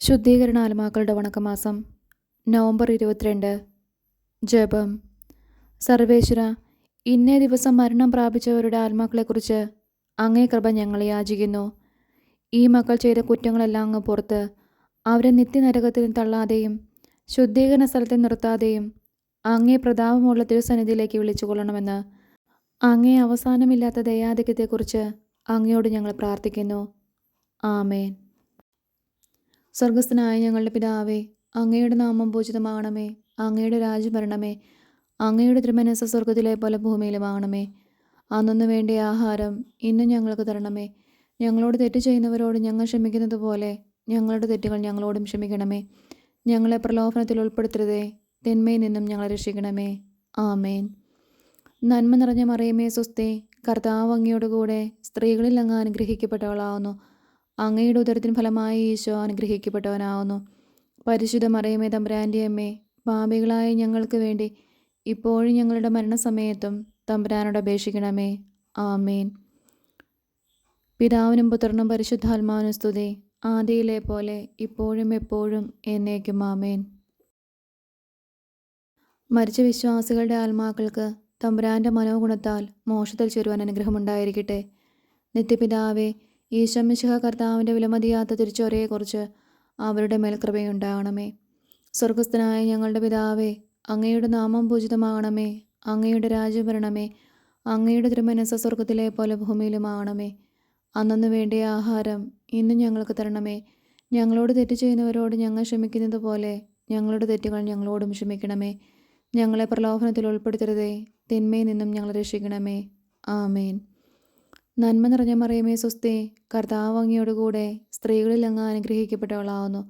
ശുദ്ധീകരണ ആത്മാക്കളുടെ വണക്കമാസം നവംബർ 22. ജപം. സർവേശ്വര, ഇന്നേ ദിവസം മരണം പ്രാപിച്ചവരുടെ ആത്മാക്കളെക്കുറിച്ച് അങ്ങേ കൃപ ഞങ്ങൾ യാചിക്കുന്നു. ഈ മക്കൾ ചെയ്ത കുറ്റങ്ങളെല്ലാം അങ്ങ് പുറത്ത് അവരെ നിത്യനരകത്തിൽ തള്ളാതെയും ശുദ്ധീകരണ സ്ഥലത്തിൽ നിർത്താതെയും അങ്ങേ പ്രതാപമുള്ള തിരുസന്നിധിയിലേക്ക് വിളിച്ചുകൊള്ളണമെന്ന് അങ്ങേ അവസാനമില്ലാത്ത ദയാധിക്യത്തെക്കുറിച്ച് അങ്ങയോട് ഞങ്ങൾ പ്രാർത്ഥിക്കുന്നു. ആമേൻ. സ്വർഗസ്ഥനായ ഞങ്ങളുടെ പിതാവേ, അങ്ങയുടെ നാമം പൂജിതമാകണമേ. അങ്ങയുടെ രാജ്യം വരണമേ. അങ്ങയുടെ തിരുമനസ്സ് സ്വർഗത്തിലെ പോലെ ഭൂമിയിലുമാകണമേ. അന്നു വേണ്ടിയ ആഹാരം ഇന്നും ഞങ്ങൾക്ക് തരണമേ. ഞങ്ങളോട് തെറ്റ് ചെയ്യുന്നവരോട് ഞങ്ങൾ ക്ഷമിക്കുന്നത് പോലെ ഞങ്ങളുടെ തെറ്റുകൾ ഞങ്ങളോടും ക്ഷമിക്കണമേ. ഞങ്ങളെ പ്രലോഭനത്തിൽ ഉൾപ്പെടുത്തരുതേ, തിന്മയിൽ നിന്നും ഞങ്ങളെ രക്ഷിക്കണമേ. ആമേൻ. നന്മ നിറഞ്ഞ മറിയമേ സ്വസ്തി, കർത്താവ് അങ്ങയോട് കൂടെ സ്ത്രീകളിൽ അങ്ങ് അനുഗ്രഹിക്കപ്പെട്ടവളാവുന്നു. അങ്ങയുടെ ഉദരത്തിന് ഫലമായി ഈശോ അനുഗ്രഹിക്കപ്പെട്ടവനാവുന്നു. പരിശുദ്ധ മറിയമേ തമ്പുരാൻ്റെ അമ്മേ, പാപികളായ ഞങ്ങൾക്ക് വേണ്ടി ഇപ്പോഴും ഞങ്ങളുടെ മരണസമയത്തും തമ്പുരാനോട് അപേക്ഷിക്കണമേ. ആമേൻ. പിതാവിനും പുത്രനും പരിശുദ്ധാത്മാവിനും സ്തുതി, ആദിയിലെ പോലെ ഇപ്പോഴും എപ്പോഴും എന്നേക്കും. ആമേൻ. മരിച്ച വിശ്വാസികളുടെ ആത്മാക്കൾക്ക് തമ്പുരാൻ്റെ മനോഗുണത്താൽ മോക്ഷത്തിൽ ചേരുവാൻ അനുഗ്രഹമുണ്ടായിരിക്കട്ടെ. നിത്യപിതാവേ, ഈശോ മിശിഹ കർത്താവിൻ്റെ വിലമതിയാത്ത തിരിച്ചോരയെക്കുറിച്ച് അവരുടെ മേൽ കൃപയുണ്ടാകണമേ. സ്വർഗസ്ഥനായ ഞങ്ങളുടെ പിതാവേ, അങ്ങയുടെ നാമം പൂജിതമാകണമേ. അങ്ങയുടെ രാജ്യം വരണമേ. അങ്ങയുടെ തിരുമനസ്സ് സ്വർഗത്തിലെ പോലെ ഭൂമിയിലുമാകണമേ. അന്നു വേണ്ടിയ ആഹാരം ഇന്നും ഞങ്ങൾക്ക് തരണമേ. ഞങ്ങളോട് തെറ്റ് ചെയ്യുന്നവരോട് ഞങ്ങൾ ക്ഷമിക്കുന്നത് പോലെ ഞങ്ങളുടെ തെറ്റുകൾ ഞങ്ങളോടും ക്ഷമിക്കണമേ. ഞങ്ങളെ പ്രലോഭനത്തിൽ ഉൾപ്പെടുത്തരുതേ, തിന്മയിൽ നിന്നും ഞങ്ങളെ രക്ഷിക്കണമേ. ആമേൻ. നന്മ നിറഞ്ഞ മറിയമേ സ്വസ്തി, കർത്താവ് അങ്ങയോട് കൂടെ സ്ത്രീകളിൽ അങ്ങ് അനുഗ്രഹിക്കപ്പെട്ടവളാവുന്നു.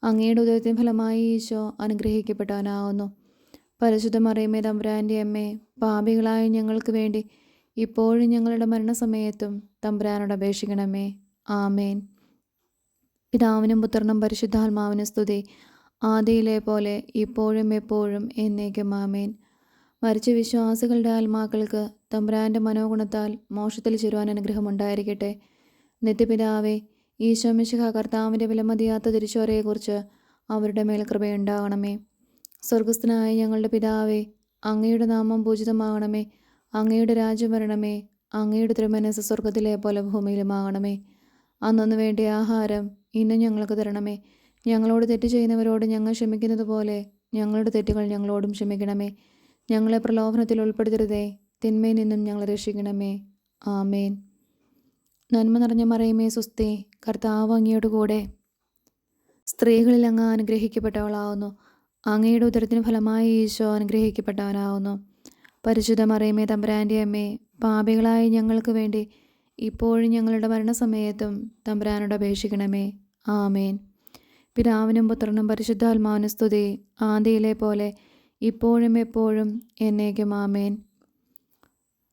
അങ്ങയുടെ ഉദരത്തിന് ഫലമായി ഈശോ അനുഗ്രഹിക്കപ്പെട്ടവനാവുന്നു. പരിശുദ്ധ മറിയമേ തമ്പുരാൻ്റെ അമ്മേ, പാപികളായ ഞങ്ങൾക്ക് വേണ്ടി ഇപ്പോഴും ഞങ്ങളുടെ മരണസമയത്തും തമ്പുരാനോട് അപേക്ഷിക്കണമേ. ആമേൻ. പിതാവിനും പുത്രനും പരിശുദ്ധാത്മാവിനും സ്തുതി, ആദിയിലെ പോലെ ഇപ്പോഴും എപ്പോഴും എന്നേക്കും. ആമേൻ. മരിച്ച വിശ്വാസികളുടെ ആത്മാക്കൾക്ക് തമ്പുരാൻ്റെ മനോഗുണത്താൽ മോക്ഷത്തിൽ ചേരുവാൻ അനുഗ്രഹമുണ്ടായിരിക്കട്ടെ. നിത്യപിതാവേ, ഈശോ മിശിഹ കർത്താവിൻ്റെ വിലമതിയാത്ത തിരിച്ചോരയെക്കുറിച്ച് അവരുടെ മേൽ കൃപയുണ്ടാകണമേ. സ്വർഗസ്ഥനായ ഞങ്ങളുടെ പിതാവേ, അങ്ങയുടെ നാമം പൂജിതമാകണമേ. അങ്ങയുടെ രാജ്യം വരണമേ. അങ്ങയുടെ തിരുമനസ്സ് സ്വർഗത്തിലെ പോലെ ഭൂമിയിലുമാകണമേ. അന്നു വേണ്ടിയ ആഹാരം ഇന്നും ഞങ്ങൾക്ക് തരണമേ. ഞങ്ങളോട് തെറ്റ് ചെയ്യുന്നവരോട് ഞങ്ങൾ ക്ഷമിക്കുന്നത് പോലെ ഞങ്ങളുടെ തെറ്റുകൾ ഞങ്ങളോടും ക്ഷമിക്കണമേ. ഞങ്ങളെ പ്രലോഭനത്തിൽ ഉൾപ്പെടുത്തരുതേ, തിന്മയിൽ നിന്നും ഞങ്ങളെ രക്ഷിക്കണമേ. ആമേൻ. നന്മ നിറഞ്ഞ മറിയമേ സ്വസ്തി, കർത്താവ് അങ്ങയോട് കൂടെ സ്ത്രീകളിൽ അങ്ങ് അനുഗ്രഹിക്കപ്പെട്ടവളാവുന്നു. അങ്ങയുടെ ഉദരത്തിന് ഫലമായി ഈശോ അനുഗ്രഹിക്കപ്പെട്ടവനാവുന്നു. പരിശുദ്ധ മറിയമേ തമ്പുരാൻ്റെ അമ്മേ, പാപികളായ ഞങ്ങൾക്ക് വേണ്ടി ഇപ്പോഴും ഞങ്ങളുടെ മരണസമയത്തും തമ്പുരാനോട് അപേക്ഷിക്കണമേ. ആമേൻ. പിതാവിനും പുത്രനും പരിശുദ്ധാത്മാവിനും സ്തുതി, ആദിയിലെ പോലെ ഇപ്പോഴും എപ്പോഴും എന്നേക്കും. ആമേൻ.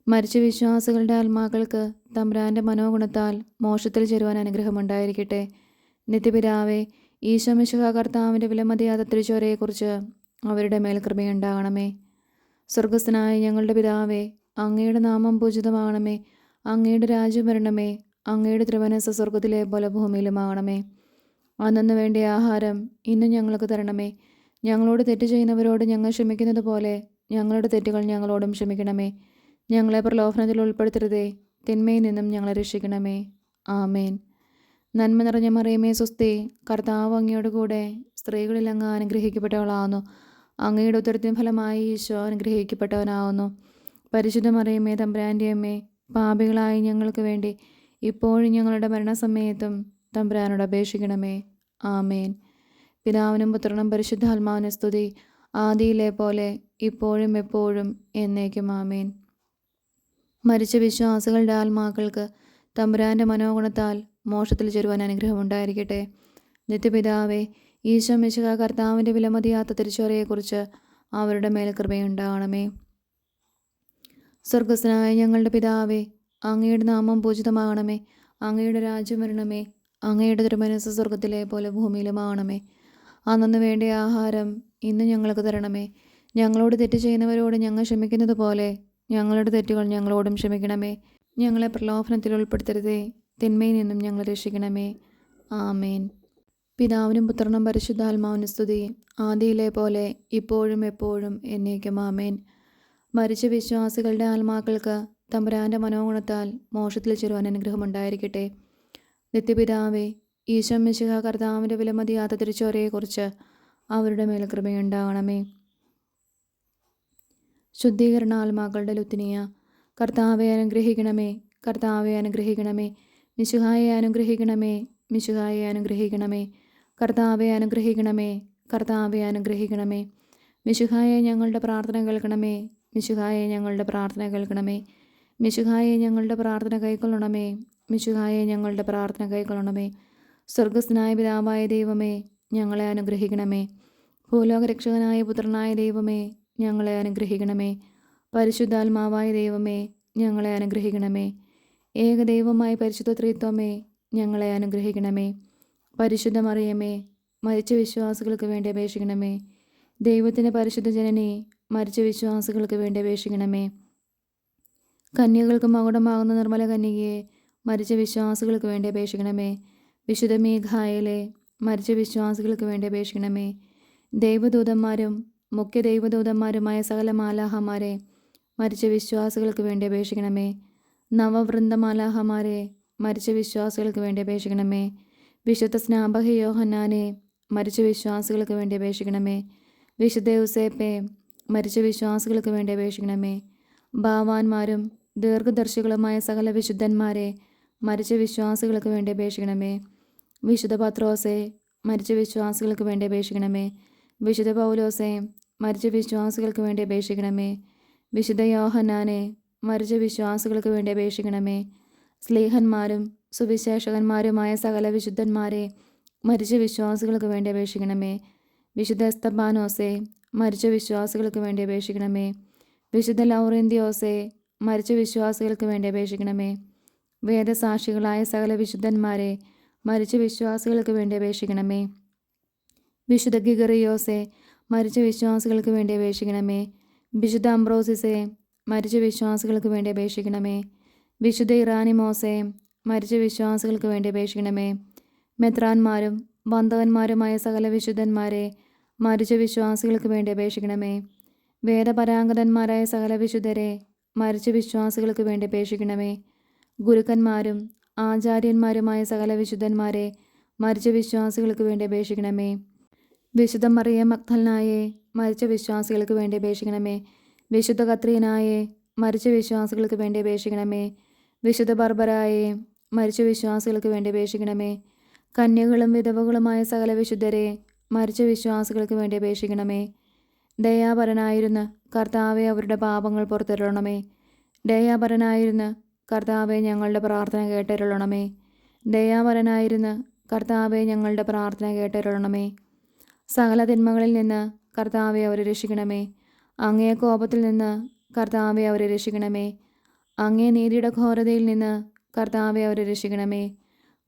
മരിച്ച വിശ്വാസികളുടെ ആത്മാക്കൾക്ക് തമ്പുരാൻ്റെ മനോഗുണത്താൽ മോക്ഷത്തിൽ ചേരുവാൻ അനുഗ്രഹമുണ്ടായിരിക്കട്ടെ. നിത്യപിതാവേ, ഈശോ മിശിഹ കർത്താവിൻ്റെ വിലമതിയാത്ത തിരുച്ചോരയെക്കുറിച്ച് അവരുടെ മേൽ കൃപയുണ്ടാകണമേ. സ്വർഗസ്ഥനായ ഞങ്ങളുടെ പിതാവേ, അങ്ങയുടെ നാമം പൂജിതമാകണമേ. അങ്ങയുടെ രാജ്യം വരണമേ. അങ്ങയുടെ തിരുമനസ്സ് സ്വർഗത്തിലെ പോലെ ഭൂമിയിലുമാകണമേ. അന്നു വേണ്ടിയ ആഹാരം ഇന്നും ഞങ്ങൾക്ക് തരണമേ. ഞങ്ങളോട് തെറ്റ് ചെയ്യുന്നവരോട് ഞങ്ങൾ ക്ഷമിക്കുന്നത് പോലെ ഞങ്ങളുടെ തെറ്റുകൾ ഞങ്ങളോടും ക്ഷമിക്കണമേ. ഞങ്ങളെ പ്രലോഭനത്തിൽ ഉൾപ്പെടുത്തരുതേ, തിന്മയിൽ നിന്നും ഞങ്ങളെ രക്ഷിക്കണമേ. ആമേൻ. നന്മ നിറഞ്ഞ മറിയമേ സ്വസ്തി, കർത്താവ് അങ്ങയോട് കൂടെ സ്ത്രീകളിൽ അങ്ങ് അനുഗ്രഹിക്കപ്പെട്ടവളാവുന്നു. അങ്ങയുടെ ഉദരത്തിന് ഫലമായി ഈശോ അനുഗ്രഹിക്കപ്പെട്ടവനാവുന്നു. പരിശുദ്ധ മറിയമേ തമ്പുരാൻ്റെ അമ്മേ, പാപികളായ ഞങ്ങൾക്ക് വേണ്ടി ഇപ്പോഴും ഞങ്ങളുടെ മരണസമയത്തും തമ്പുരാനോട് അപേക്ഷിക്കണമേ. ആമേൻ. പിതാവിനും പുത്രനും പരിശുദ്ധാത്മാവിനും സ്തുതി, ആദിയിലെ പോലെ ഇപ്പോഴും എപ്പോഴും എന്നേക്കും. ആമേൻ. മരിച്ച വിശ്വാസികളുടെ ആത്മാക്കൾക്ക് തമ്പുരാൻ്റെ മനോഗുണത്താൽ മോക്ഷത്തിൽ ചേരുവാൻ അനുഗ്രഹമുണ്ടായിരിക്കട്ടെ. നിത്യപിതാവേ, ഈശോ മിശിഹ കർത്താവിൻ്റെ വിലമതിയാത്ത തിരിച്ചോരയെക്കുറിച്ച് അവരുടെ മേൽ കൃപയുണ്ടാകണമേ. സ്വർഗസ്ഥനായ ഞങ്ങളുടെ പിതാവേ, അങ്ങയുടെ നാമം പൂജിതമാകണമേ. അങ്ങയുടെ രാജ്യം വരണമേ. അങ്ങയുടെ തിരുമനസ്സ് സ്വർഗത്തിലെ പോലെ ഭൂമിയിലുമാകണമേ. അന്നു വേണ്ടിയ ആഹാരം ഇന്ന് ഞങ്ങൾക്ക് തരണമേ. ഞങ്ങളോട് തെറ്റ് ചെയ്യുന്നവരോട് ഞങ്ങൾ ക്ഷമിക്കുന്നത് പോലെ ഞങ്ങളുടെ തെറ്റുകൾ ഞങ്ങളോടും ക്ഷമിക്കണമേ. ഞങ്ങളെ പ്രലോഭനത്തിൽ ഉൾപ്പെടുത്തരുതേ, തിന്മയിൽ നിന്നും ഞങ്ങളെ രക്ഷിക്കണമേ. ആമേൻ. പിതാവിനും പുത്രനും പരിശുദ്ധാത്മാവിനും സ്തുതി, ആദിയിലെ പോലെ ഇപ്പോഴും എപ്പോഴും എന്നേക്കും ആമേൻ. മരിച്ച വിശ്വാസികളുടെ ആത്മാക്കൾക്ക് തമ്പുരാൻ്റെ മനോഗുണത്താൽ മോക്ഷത്തിൽ ചേരുവാൻ അനുഗ്രഹമുണ്ടായിരിക്കട്ടെ. നിത്യപിതാവേ, ഈശോ മിശിഹാ കർത്താവിൻ്റെ വിലമതിയാത്ത തിരിച്ചോരയെക്കുറിച്ച് അവരുടെ മേൽ കൃപയുണ്ടാകണമേ. ശുദ്ധീകരണ ആത്മാക്കളുടെ ലുത്തിനിയ. കർത്താവെ അനുഗ്രഹിക്കണമേ, കർത്താവെ അനുഗ്രഹിക്കണമേ. മിശിഹായെ അനുഗ്രഹിക്കണമേ, മിശിഹായെ അനുഗ്രഹിക്കണമേ. കർത്താവെ അനുഗ്രഹിക്കണമേ, കർത്താവെ അനുഗ്രഹിക്കണമേ. മിശിഹായെ ഞങ്ങളുടെ പ്രാർത്ഥന കേൾക്കണമേ, മിശിഹായെ ഞങ്ങളുടെ പ്രാർത്ഥന കേൾക്കണമേ. മിശിഹായെ ഞങ്ങളുടെ പ്രാർത്ഥന കൈക്കൊള്ളണമേ, മിശിഹായെ ഞങ്ങളുടെ പ്രാർത്ഥന കൈക്കൊള്ളണമേ. സ്വർഗസ്ഥനായ പിതാവായ ദൈവമേ, ഞങ്ങളെ അനുഗ്രഹിക്കണമേ. ഭൂലോകരക്ഷകനായ പുത്രനായ ദൈവമേ, ഞങ്ങളെ അനുഗ്രഹിക്കണമേ. പരിശുദ്ധാത്മാവായ ദൈവമേ, ഞങ്ങളെ അനുഗ്രഹിക്കണമേ. ഏകദൈവമായ പരിശുദ്ധ ത്രിത്വമേ, ഞങ്ങളെ അനുഗ്രഹിക്കണമേ. പരിശുദ്ധ മറിയമേ, മരിച്ച വിശ്വാസികൾക്ക് വേണ്ടി അപേക്ഷിക്കണമേ. ദൈവത്തിൻ്റെ പരിശുദ്ധ ജനനി, മരിച്ച വിശ്വാസികൾക്ക് വേണ്ടി അപേക്ഷിക്കണമേ. കന്യകൾക്ക് മകുടമാകുന്ന നിർമ്മല കന്യകയെ, മരിച്ച വിശ്വാസികൾക്ക് വേണ്ടി അപേക്ഷിക്കണമേ. വിശുദ്ധ മീഖായേലെ, മരിച്ച വിശ്വാസികൾക്ക് വേണ്ടി അപേക്ഷിക്കണമേ. ദൈവദൂതന്മാരും മുഖ്യ ദൈവദൂതന്മാരുമായ സകല മാലാഹമാരെ, മരിച്ച വിശ്വാസികൾക്ക് വേണ്ടി അപേക്ഷിക്കണമേ. നവവൃന്ദ മാലാഹമാരെ, മരിച്ച വിശ്വാസികൾക്ക് വേണ്ടി അപേക്ഷിക്കണമേ. വിശുദ്ധ സ്നാപക യോഹന്നാനെ, മരിച്ച വിശ്വാസികൾക്ക് വേണ്ടി അപേക്ഷിക്കണമേ. വിശുദ്ധ യൂസേപ്പെ, മരിച്ച വിശ്വാസികൾക്ക് വേണ്ടി അപേക്ഷിക്കണമേ. ഭാവാന്മാരും ദീർഘദർശികളുമായ സകല വിശുദ്ധന്മാരെ, മരിച്ച വിശ്വാസികൾക്ക് വേണ്ടി അപേക്ഷിക്കണമേ. വിശുദ്ധ പത്രോസെ, മരിച്ച വിശ്വാസികൾക്ക് വേണ്ടി അപേക്ഷിക്കണമേ. വിശുദ്ധ പൗലോസെ, മരിച്ച വിശ്വാസികൾക്ക് വേണ്ടി അപേക്ഷിക്കണമേ. വിശുദ്ധ യോഹന്നാനെ, മരിച്ച വിശ്വാസികൾക്ക് വേണ്ടി അപേക്ഷിക്കണമേ. സ്ലീഹന്മാരും സുവിശേഷകന്മാരുമായ സകല വിശുദ്ധന്മാരെ, മരിച്ച വിശ്വാസികൾക്ക് വേണ്ടി അപേക്ഷിക്കണമേ. വിശുദ്ധ എസ്തബാനോസെ, മരിച്ച വിശ്വാസികൾക്ക് വേണ്ടി അപേക്ഷിക്കണമേ. വിശുദ്ധ ലൗറേന്ത്യോസെ, മരിച്ച വിശ്വാസികൾക്ക് വേണ്ടി അപേക്ഷിക്കണമേ. വേദസാക്ഷികളായ സകല വിശുദ്ധന്മാരെ, മരിച്ച വിശ്വാസികൾക്ക് വേണ്ടി അപേക്ഷിക്കണമേ. വിശുദ്ധ ഗിഗറിയോസെ, മരിച്ച വിശ്വാസികൾക്ക് വേണ്ടി അപേക്ഷിക്കണമേ. വിശുദ്ധ അംബ്രോസിസെ, മരിച്ച വിശ്വാസികൾക്ക് വേണ്ടി അപേക്ഷിക്കണമേ. വിശുദ്ധ ഇറാനിമോസെ, മരിച്ച വിശ്വാസികൾക്ക് വേണ്ടി അപേക്ഷിക്കണമേ. മെത്രാന്മാരും ബന്ധകന്മാരുമായ സകല വിശുദ്ധന്മാരെ, മരിച്ച വിശ്വാസികൾക്ക് വേണ്ടി അപേക്ഷിക്കണമേ. വേദപരാംഗതന്മാരായ സകല വിശുദ്ധരെ, മരിച്ച വിശ്വാസികൾക്ക് വേണ്ടി അപേക്ഷിക്കണമേ. ഗുരുക്കന്മാരും ആചാര്യന്മാരുമായ സകല വിശുദ്ധന്മാരെ, മരിച്ച വിശ്വാസികൾക്ക് വേണ്ടി അപേക്ഷിക്കണമേ. വിശുദ്ധ മറിയം മഗ്ദലനായെ, മരിച്ച വിശ്വാസികൾക്ക് വേണ്ടി അപേക്ഷിക്കണമേ. വിശുദ്ധ കത്രീനായെ, മരിച്ച വിശ്വാസികൾക്ക് വേണ്ടി അപേക്ഷിക്കണമേ. വിശുദ്ധ ബർബരായെ, മരിച്ച വിശ്വാസികൾക്ക് വേണ്ടി അപേക്ഷിക്കണമേ. കന്യകളും വിധവകളുമായ സകല വിശുദ്ധരെ, മരിച്ച വിശ്വാസികൾക്ക് വേണ്ടി അപേക്ഷിക്കണമേ. ദയാപരനായിരുന്ന കർത്താവെ, അവരുടെ പാപങ്ങൾ പുറത്തരുളണമേ. ദയാപരനായിരുന്ന കർത്താവെ, ഞങ്ങളുടെ പ്രാർത്ഥന കേട്ടരുളണമേ. ദയാപരനായിരുന്ന കർത്താവെ, ഞങ്ങളുടെ പ്രാർത്ഥന കേട്ടരുളണമേ. സകല തിന്മകളിൽ നിന്ന് കർത്താവെ, അവരെ രക്ഷിക്കണമേ. അങ്ങേ കോപത്തിൽ നിന്ന് കർത്താവെ, അവരെ രക്ഷിക്കണമേ. അങ്ങേ നീതിയുടെ ഘോരതയിൽ നിന്ന് കർത്താവെ, അവരെ രക്ഷിക്കണമേ.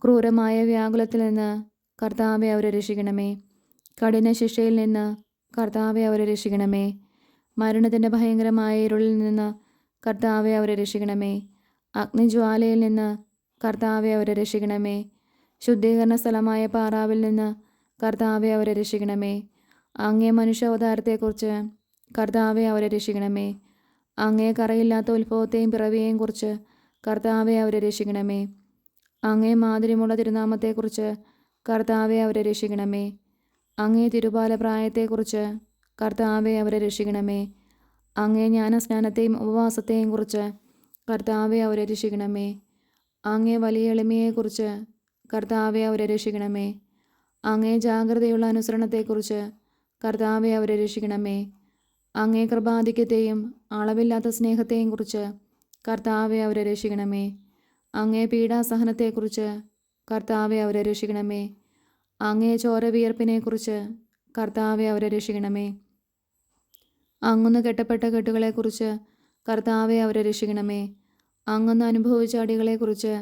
ക്രൂരമായ വ്യാകുലത്തിൽ നിന്ന് കർത്താവെ, അവരെ രക്ഷിക്കണമേ. കഠിന ശിക്ഷയിൽ നിന്ന് കർത്താവെ, അവരെ രക്ഷിക്കണമേ. മരണത്തിൻ്റെ ഭയങ്കരമായ ഇരുളിൽ നിന്ന് കർത്താവെ, അവരെ രക്ഷിക്കണമേ. അഗ്നിജ്വാലയിൽ നിന്ന് കർത്താവെ, അവരെ രക്ഷിക്കണമേ. ശുദ്ധീകരണ സ്ഥലമായ പാറാവിൽ നിന്ന് കർത്താവെ, അവരെ രക്ഷിക്കണമേ. അങ്ങേ മനുഷ്യാവതാരത്തെക്കുറിച്ച് കർത്താവെ, അവരെ രക്ഷിക്കണമേ. അങ്ങേ കറയില്ലാത്ത ഉത്ഭവത്തെയും പിറവിയെയും കുറിച്ച് കർത്താവെ, അവരെ രക്ഷിക്കണമേ. അങ്ങേ മാധുര്യമുള്ള തിരുനാമത്തെക്കുറിച്ച് കർത്താവെ, അവരെ രക്ഷിക്കണമേ. അങ്ങേ തിരുബാല പ്രായത്തെക്കുറിച്ച് കർത്താവെ, അവരെ രക്ഷിക്കണമേ. അങ്ങേ ജ്ഞാനസ്നാനത്തെയും ഉപവാസത്തെയും കുറിച്ച് കർത്താവെ, അവരെ രക്ഷിക്കണമേ. അങ്ങേ വലിയ എളിമയെക്കുറിച്ച് കർത്താവെ, അവരെ രക്ഷിക്കണമേ. അങ്ങേ ജാഗ്രതയുള്ള അനുസരണത്തെക്കുറിച്ച് കർത്താവെ, അവരെ രക്ഷിക്കണമേ. അങ്ങേ കൃപാധിക്യത്തെയും അളവില്ലാത്ത സ്നേഹത്തെയും കുറിച്ച് കർത്താവെ, അവരെ രക്ഷിക്കണമേ. അങ്ങേ പീഡാസഹനത്തെക്കുറിച്ച് കർത്താവെ, അവരെ രക്ഷിക്കണമേ. അങ്ങേ ചോരവിയർപ്പിനെക്കുറിച്ച് കർത്താവെ, അവരെ രക്ഷിക്കണമേ. അങ്ങൊന്ന് കെട്ടപ്പെട്ട കെട്ടുകളെക്കുറിച്ച് കർത്താവെ, അവരെ രക്ഷിക്കണമേ. അങ്ങൊന്ന് അനുഭവിച്ച അടികളെക്കുറിച്ച്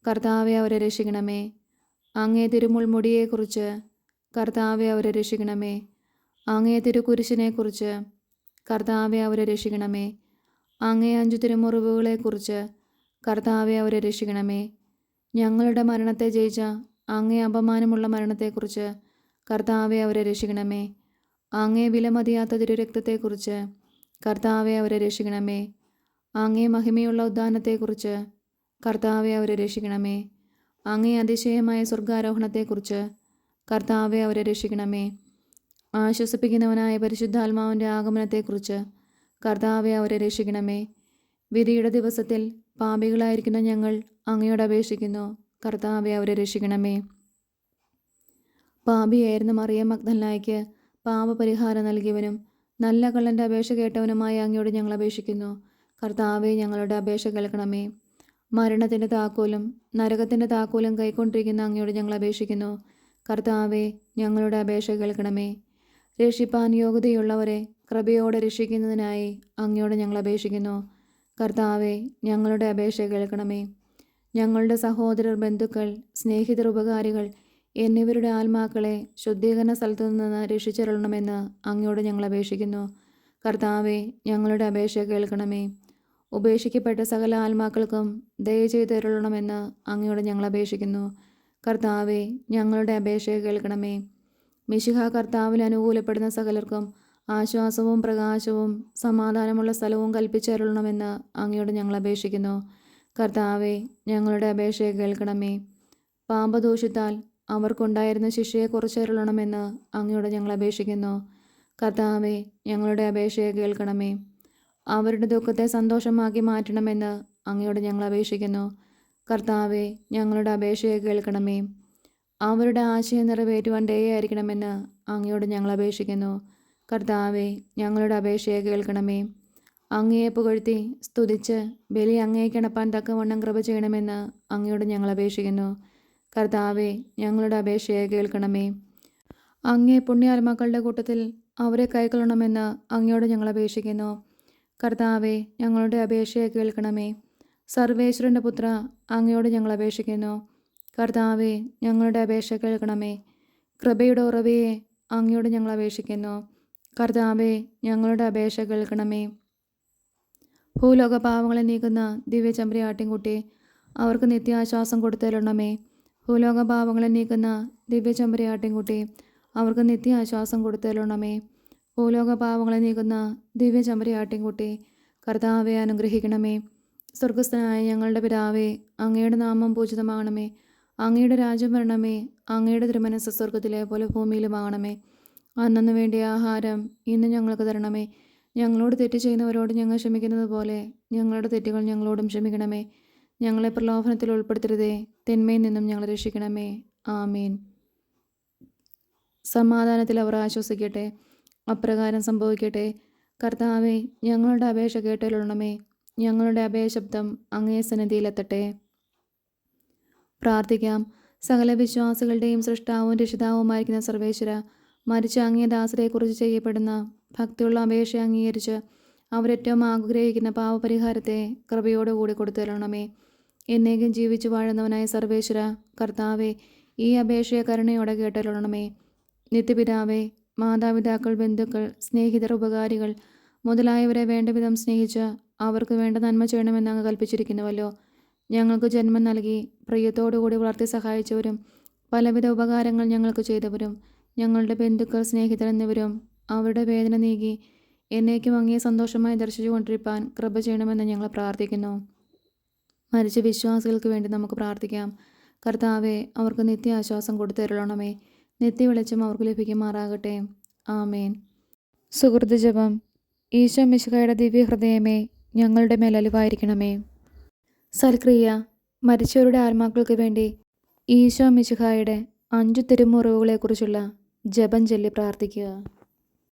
കർത്താവെ, അവരെ രക്ഷിക്കണമേ. അങ്ങേ തിരുമുൾമുടിയെക്കുറിച്ച് കർത്താവെ, അവരെ രക്ഷിക്കണമേ. അങ്ങേ തിരുക്കുരിശിനെക്കുറിച്ച് കർത്താവെ, അവരെ രക്ഷിക്കണമേ. അങ്ങേ 5 തിരുമുറിവുകളെക്കുറിച്ച് കർത്താവെ, അവരെ രക്ഷിക്കണമേ. ഞങ്ങളുടെ മരണത്തെ ജയിച്ച അങ്ങേ അപമാനമുള്ള മരണത്തെക്കുറിച്ച് കർത്താവെ അവരെ രക്ഷിക്കണമേ. അങ്ങേ വിലമതിയാത്ത തിരുരക്തത്തെക്കുറിച്ച് കർത്താവെ അവരെ രക്ഷിക്കണമേ. അങ്ങേ മഹിമയുള്ള ഉദ്ധാനത്തെക്കുറിച്ച് കർത്താവെ അവരെ രക്ഷിക്കണമേ. അങ്ങേ അതിശയമായ സ്വർഗാരോഹണത്തെക്കുറിച്ച് കർത്താവെ അവരെ രക്ഷിക്കണമേ. ആശ്വസിപ്പിക്കുന്നവനായ പരിശുദ്ധാത്മാവിൻ്റെ ആഗമനത്തെക്കുറിച്ച് കർത്താവെ അവരെ രക്ഷിക്കണമേ. വിധിയുടെ ദിവസത്തിൽ പാപികളായിരിക്കുന്ന ഞങ്ങൾ അങ്ങയോട് അപേക്ഷിക്കുന്നു. കർത്താവെ അവരെ രക്ഷിക്കണമേ. പാപിയായിരുന്ന മറിയം മഗ്ദലനായ്ക്ക് പാപപരിഹാരം നൽകിയവനും നല്ല കള്ളൻ്റെ അപേക്ഷ കേട്ടവനുമായ അങ്ങയോട് ഞങ്ങൾ അപേക്ഷിക്കുന്നു. കർത്താവെ ഞങ്ങളുടെ അപേക്ഷ കേൾക്കണമേ. മരണത്തിൻ്റെ താക്കോലും നരകത്തിൻ്റെ താക്കോലും കൈക്കൊണ്ടിരിക്കുന്ന അങ്ങയോട് ഞങ്ങൾ അപേക്ഷിക്കുന്നു. കർത്താവെ ഞങ്ങളുടെ അപേക്ഷ കേൾക്കണമേ. രക്ഷിപ്പാൻ യോഗ്യതയുള്ളവരെ കൃപയോടെ രക്ഷിക്കുന്നതിനായി അങ്ങയോട് ഞങ്ങൾ അപേക്ഷിക്കുന്നു. കർത്താവെ ഞങ്ങളുടെ അപേക്ഷ കേൾക്കണമേ. ഞങ്ങളുടെ സഹോദരർ, ബന്ധുക്കൾ, സ്നേഹിതർ, ഉപകാരികൾ എന്നിവരുടെ ആത്മാക്കളെ ശുദ്ധീകരണ സ്ഥലത്തു നിന്ന് രക്ഷിച്ചരുളണമെന്ന് അങ്ങയോട് ഞങ്ങൾ അപേക്ഷിക്കുന്നു. കർത്താവെ ഞങ്ങളുടെ അപേക്ഷ കേൾക്കണമേ. ഉപേക്ഷിക്കപ്പെട്ട സകല ആത്മാക്കൾക്കും ദയ ചെയ്തരുളണമെന്ന് അങ്ങയോട് ഞങ്ങൾ അപേക്ഷിക്കുന്നു. കർത്താവെ ഞങ്ങളുടെ അപേക്ഷ കേൾക്കണമേ. മിശിഹ കർത്താവിൽ അനുകൂലപ്പെടുന്ന സകലർക്കും ആശ്വാസവും പ്രകാശവും സമാധാനമുള്ള സ്ഥലവും കൽപ്പിച്ചരുളണമെന്ന് അങ്ങയോട് ഞങ്ങൾ അപേക്ഷിക്കുന്നു. കർത്താവെ ഞങ്ങളുടെ അപേക്ഷ കേൾക്കണമേ. പാപദോഷത്താൽ അവർക്കുണ്ടായിരുന്ന ശിക്ഷയെ കുറച്ചരുളണമെന്ന് അങ്ങയോട് ഞങ്ങൾ അപേക്ഷിക്കുന്നു. കർത്താവെ ഞങ്ങളുടെ അപേക്ഷ കേൾക്കണമേ. അവരുടെ ദുഃഖത്തെ സന്തോഷമാക്കി മാറ്റണമെന്ന് അങ്ങയോട് ഞങ്ങൾ അപേക്ഷിക്കുന്നു. കർത്താവെ ഞങ്ങളുടെ അപേക്ഷയെ കേൾക്കണമേ. അവരുടെ ആശയം നിറവേറ്റുവാൻ ദയയായിരിക്കണമെന്ന് അങ്ങയോട് ഞങ്ങൾ അപേക്ഷിക്കുന്നു. കർത്താവെ ഞങ്ങളുടെ അപേക്ഷയെ കേൾക്കണമേ. അങ്ങയെ പുകഴ്ത്തി സ്തുതിച്ച് ബലി അങ്ങേക്കണപ്പാൻ തക്കവണ്ണം കൃപ ചെയ്യണമെന്ന് അങ്ങയോട് ഞങ്ങൾ അപേക്ഷിക്കുന്നു. കർത്താവെ ഞങ്ങളുടെ അപേക്ഷയെ കേൾക്കണമേ. അങ്ങേ പുണ്യാത്മാക്കളുടെ കൂട്ടത്തിൽ അവരെ കൈക്കൊള്ളണമെന്ന് അങ്ങയോട് ഞങ്ങൾ അപേക്ഷിക്കുന്നു. കർത്താവെ ഞങ്ങളുടെ അപേക്ഷയെ കേൾക്കണമേ. സർവേശ്വരൻ്റെ പുത്ര അങ്ങയോട് ഞങ്ങൾ അപേക്ഷിക്കുന്നു. കർത്താവെ ഞങ്ങളുടെ അപേക്ഷ കേൾക്കണമേ. കൃപയുടെ ഉറവയെ അങ്ങയോട് ഞങ്ങൾ അപേക്ഷിക്കുന്നു. കർത്താവെ ഞങ്ങളുടെ അപേക്ഷ കേൾക്കണമേ. ഭൂലോക പാവങ്ങളെ നീക്കുന്ന ദിവ്യ ചെമ്പരിയാട്ടിൻകുട്ടി അവർക്ക് നിത്യാശ്വാസം കൊടുത്തരുളണമേ. ഭൂലോക പാവങ്ങളെ നീക്കുന്ന ദിവ്യ ചെമ്പരിയാട്ടിൻകുട്ടി അവർക്ക് നിത്യാശ്വാസം കൊടുത്തരുളണമേ. ഭൂലോക പാവങ്ങളെ നീക്കുന്ന ദിവ്യ ചെമ്പരിയാട്ടിൻകുട്ടി കർത്താവെ അനുഗ്രഹിക്കണമേ. സ്വർഗസ്ഥനായ ഞങ്ങളുടെ പിതാവേ, അങ്ങയുടെ നാമം പൂജിതമാകണമേ. അങ്ങയുടെ രാജ്യം വരണമേ. അങ്ങയുടെ തിരുമനസ്സ് സ്വർഗത്തിലെ പോലെ ഭൂമിയിലുമാകണമേ. അന്നന്ന് വേണ്ടിയ ആഹാരം ഇന്ന് ഞങ്ങൾക്ക് തരണമേ. ഞങ്ങളോട് തെറ്റ് ചെയ്യുന്നവരോട് ഞങ്ങൾ ക്ഷമിക്കുന്നത് പോലെ ഞങ്ങളുടെ തെറ്റുകൾ ഞങ്ങളോടും ക്ഷമിക്കണമേ. ഞങ്ങളെ പ്രലോഭനത്തിൽ ഉൾപ്പെടുത്തരുതേ, തിന്മയിൽ നിന്നും ഞങ്ങളെ രക്ഷിക്കണമേ. ആമീൻ. സമാധാനത്തിൽ അവർ ആശ്വസിക്കട്ടെ. അപ്രകാരം സംഭവിക്കട്ടെ. കർത്താവെ ഞങ്ങളുടെ അപേക്ഷ കേട്ടരുളണമേ. ഞങ്ങളുടെ അഭയശബ്ദം അങ്ങേ സന്നിധിയിലെത്തട്ടെ. പ്രാർത്ഥിക്കാം. സകല വിശ്വാസികളുടെയും സൃഷ്ടാവും രക്ഷിതാവുമായിരിക്കുന്ന സർവേശ്വര, മരിച്ച അങ്ങേ ദാസരെക്കുറിച്ച് ചെയ്യപ്പെടുന്ന ഭക്തിയുള്ള അപേക്ഷ അംഗീകരിച്ച് അവരേറ്റവും ആഗ്രഹിക്കുന്ന പാവപരിഹാരത്തെ കൃപയോടുകൂടി കൊടുത്തരുളണമേ. എന്നേക്കും ജീവിച്ചു വാഴുന്നവനായ സർവേശ്വര, കർത്താവെ ഈ അപേക്ഷയെ കരുണയോടെ കേട്ടരുളണമേ. നിത്യപിതാവേ, മാതാപിതാക്കൾ, ബന്ധുക്കൾ, സ്നേഹിതർ, ഉപകാരികൾ മുതലായവരെ വേണ്ട വിധം സ്നേഹിച്ച് അവർക്ക് വേണ്ട നന്മ ചെയ്യണമെന്ന് അങ്ങ് കൽപ്പിച്ചിരിക്കുന്നുവല്ലോ. ഞങ്ങൾക്ക് ജന്മം നൽകി പ്രിയത്തോടുകൂടി വളർത്തി സഹായിച്ചവരും പലവിധ ഉപകാരങ്ങൾ ഞങ്ങൾക്ക് ചെയ്തവരും ഞങ്ങളുടെ ബന്ധുക്കൾ, സ്നേഹിതർ എന്നിവരും അവരുടെ വേദന നീക്കി എന്നേക്കും അങ്ങേ സന്തോഷമായി ദർശിച്ചു കൊണ്ടിരിപ്പാൻ കൃപ ചെയ്യണമെന്ന് ഞങ്ങൾ പ്രാർത്ഥിക്കുന്നു. മരിച്ച വിശ്വാസികൾക്ക് വേണ്ടി നമുക്ക് പ്രാർത്ഥിക്കാം. കർത്താവെ അവർക്ക് നിത്യാശ്വാസം കൊടുത്തരുളണമേ. നിത്യവെളിച്ചം അവർക്ക് ലഭിക്കുമാറാകട്ടെ. ആമേൻ. സുഹൃത്ത് ജപം. ഈശോ മിശിഹായുടെ ദിവ്യഹൃദയമേ, ഞങ്ങളുടെ മേൽ അലിവായിരിക്കണമേ. സൽക്രിയ. മരിച്ചവരുടെ ആത്മാക്കൾക്ക് വേണ്ടി ഈശോ മിശിഹായുടെ 5 തിരുമുറിവുകളെക്കുറിച്ചുള്ള ജപം ചൊല്ലി പ്രാർത്ഥിക്കുക.